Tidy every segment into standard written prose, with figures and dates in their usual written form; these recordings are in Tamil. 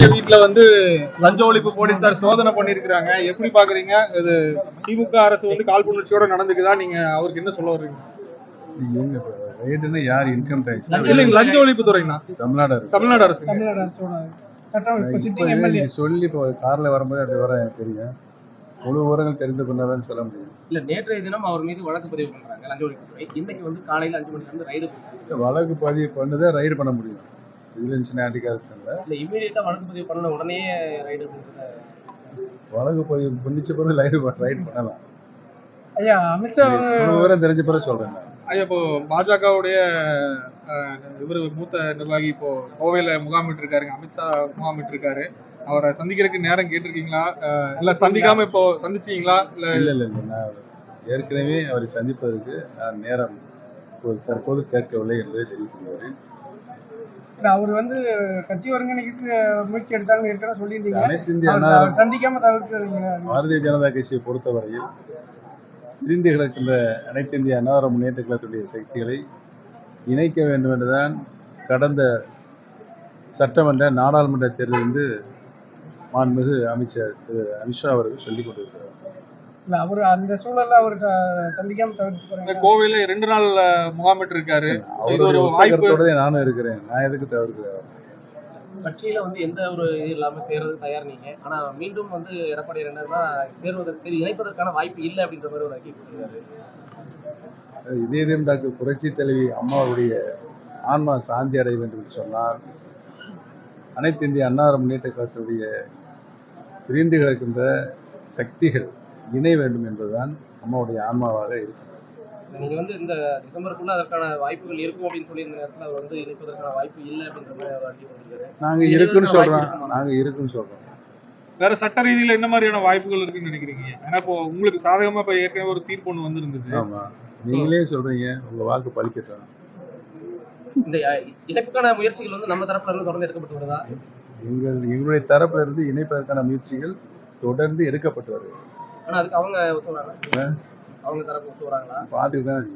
வீட்டுல வந்து லஞ்ச ஒழிப்பு போலீசார் சோதனை பண்ணிருக்காங்க. எப்படி பாக்குறீங்க? இது திமுக அரசு வந்து காழ்ப்புணர்ச்சியோட நடந்துக்குதா? நீங்க அவருக்கு என்ன சொல்ல வர்றீங்க? யார் இன்கம் டேக்ஸ் லஞ்ச ஒழிப்பு துறைனா தமிழ்நாடு அரசு. தமிழ்நாடு அரசு அரசோட சொல்லி இப்போ கார்ல வரும்போது அப்படி வர எனக்கு தெரியும். முழு விவரங்கள் தெரிந்து கொண்டாதான் சொல்ல முடியும். இல்ல நேற்றைய தினம் அவர் மீது வழக்கு பதிவு பண்றாங்க லஞ்ச ஒழிப்புத்துறை. இன்னைக்கு வந்து காலையில 5 மணிக்கு வந்து ரைடு வழக்கு பதிவு பண்ணதே ரைடு பண்ண முடியும். விஜிலன்ஸ் அதிகாரத்தில் இல்ல இமீடியட்டா வழக்கு பதிவு பண்ண உடனே ரைடு வழக்கு பதிவு பண்ணிச்ச பிறகு ரைடு பண்ணலாம். ஐயா அமித்ஷா விவரம் தெரிஞ்ச பிறகு சொல்றேன். ஐயா இப்போ பாஜகவுடைய இவர் மூத்த நிர்வாகி இப்போ கோவையில முகாமிட்டு இருக்காருங்க. அமித்ஷா முகாமிட்டு இருக்காரு. அவரை சந்திக்கிறதுக்கு நேரம் கேட்டிருக்கீங்களா? இல்ல சந்திக்காம இப்போ சந்திச்சீங்களா? இல்ல நான் ஏற்கனவே அவரை சந்திப்பதற்கு நான் நேரம் தற்போது கேட்கவில்லை என்பதை தெரிவித்துள்ளேன். அவர் வந்து கட்சி ஒருங்கிணைக்கு முயற்சி எடுத்தாங்கன்னு ஏற்கனவே சொல்லியிருந்தீங்க. அனைத்து இந்திய சந்திக்காம தவிர்க்கிறீங்க. பாரதிய ஜனதா கட்சியை பொறுத்தவரையில் பிரிந்து கிடக்கின்ற அனைத்து இந்திய அண்ணா முன்னேற்ற கழகத்துடைய சக்திகளை இணைக்க வேண்டும் என்றுதான் கடந்த சட்டமன்ற நாடாளுமன்ற தேர்தல் வந்து மாண்புமிகு அமைச்சர் திரு அமித்ஷா அவர்கள் சொல்லிக் கொண்டிருக்கிறார். அவர் அந்த சூழல்ல அவர் சந்திக்காம தவிர்த்து கோவையில 2 நாள் முகாமிட்டு இருக்காரு. நானும் இருக்கிறேன். நான் எதுக்கு தவிர்க்கிறேன்? கட்சியில வந்து எந்த ஒரு இது இல்லாம சேர்றது தயார் நீங்க. ஆனா மீண்டும் வந்து எடப்பாடி என்னன்னா சேர்வதற்கு சரி இணைப்பதற்கான வாய்ப்பு இல்லை அப்படின்ற மாதிரி ஒரு அறிக்கை கொடுத்திருக்காரு. இதே டாக்டர் புரட்சி தலைவி அம்மாவுடைய ஆன்மா சாந்தி அடைய வேண்டும் என்று சொன்னால் அனைத்து இந்திய அண்ணா முன்னேற்ற கழகத்துடைய பிரிந்து கிடக்கின்ற சக்திகள் இணை வேண்டும் என்பதுதான் அம்மாவுடைய ஆன்மாவாக இருக்கு. நீங்க வந்து இந்த டிசம்பருக்குள்ள அதற்கான வாய்ப்புகள் இருக்கும் அப்படின்னு சொல்லி இந்த நேரத்தில் அவர் வந்து இணைப்பதற்கான வாய்ப்பு இல்லை அப்படின்ற மாதிரி அவர் அறிக்கை பண்ணிருக்காரு. நாங்க இருக்குன்னு சொல்றோம். வேற சட்ட ரீதியில என்ன மாதிரியான வாய்ப்புகள் இருக்குன்னு நினைக்கிறீங்க? ஏன்னா இப்போ உங்களுக்கு சாதகமா இப்ப ஏற்கனவே ஒரு தீர்ப்பு ஒண்ணு வந்திருந்தது. ஆமா, நீங்களே சொல்றீங்க உங்க வாக்கு பலிக்கட்டும். இந்த இணைப்புக்கான முயற்சிகள் வந்து நம்ம தரப்புல இருந்து தொடர்ந்து எடுக்கப்பட்டு வருதா? எங்களுடைய தரப்புல இருந்து இணைப்பதற்கான முயற்சிகள் தொடர்ந்து எடுக்கப்பட்டு வருது. ஆனா அதுக்கு அவங்க ஒத்துவராங்க. அவங்க தரப்பு ஒத்துவராங்களா? பார்த்துட்டு தான்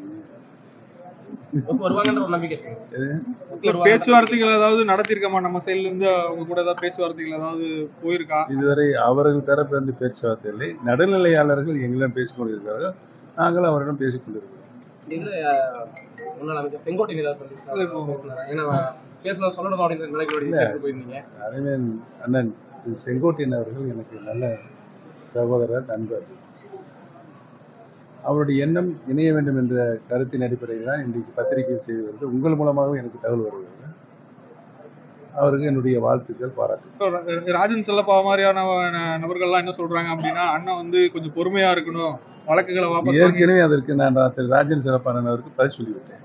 வருவாங்கன்ற ஒரு நம்பிக்கை இருக்கு. பேச்சுவார்த்தைகள் ஏதாவது நடத்திருக்கமா நம்ம சைட்ல இருந்து? அவங்க கூட ஏதாவது பேச்சுவார்த்தைகள் ஏதாவது போயிருக்கா? இதுவரை அவர்கள் தரப்புல இருந்து பேச்சுவார்த்தை இல்லை. நடுநிலையாளர்கள் எங்களிடம் பேசிக் கொண்டிருக்கிறார்கள். நாங்கள் அவரிடம் பேசிக் கொண்டிருக்கிறோம். இதுல முன்னாள் அமைச்சர் செங்கோட்டையன் ஏதாவது சொல்லியிருக்காங்க. ஏன்னா பேசலாம் சொல்லணும் அப்படின்ற நிலைக்கு போயிருந்தீங்க. அரவிந்த் அண்ணன் செங்கோட்டையன் அவர்கள் எனக்கு நல்ல சகோதரர், நண்பர். அவருடைய எண்ணம் இணைய வேண்டும் என்ற கருத்தின் அடிப்படையில் தான் இன்றைக்கு பத்திரிகை செய்தி வருது. உங்கள் மூலமாக எனக்கு தகவல் வருகிறது. அவருக்கு என்னுடைய வாழ்த்துக்கள், பாராட்டு. ராஜன் செல்லப்பா மாதிரியான நபர்கள்லாம் என்ன சொல்றாங்க அப்படின்னா, அண்ணன் வந்து கொஞ்சம் பொறுமையா இருக்கணும், வழக்குகளை வாபஸ். ஏற்கனவே அதற்கு நான் ராஜன் செல்லப்பா அவருக்கு பதில் சொல்லிவிட்டேன்.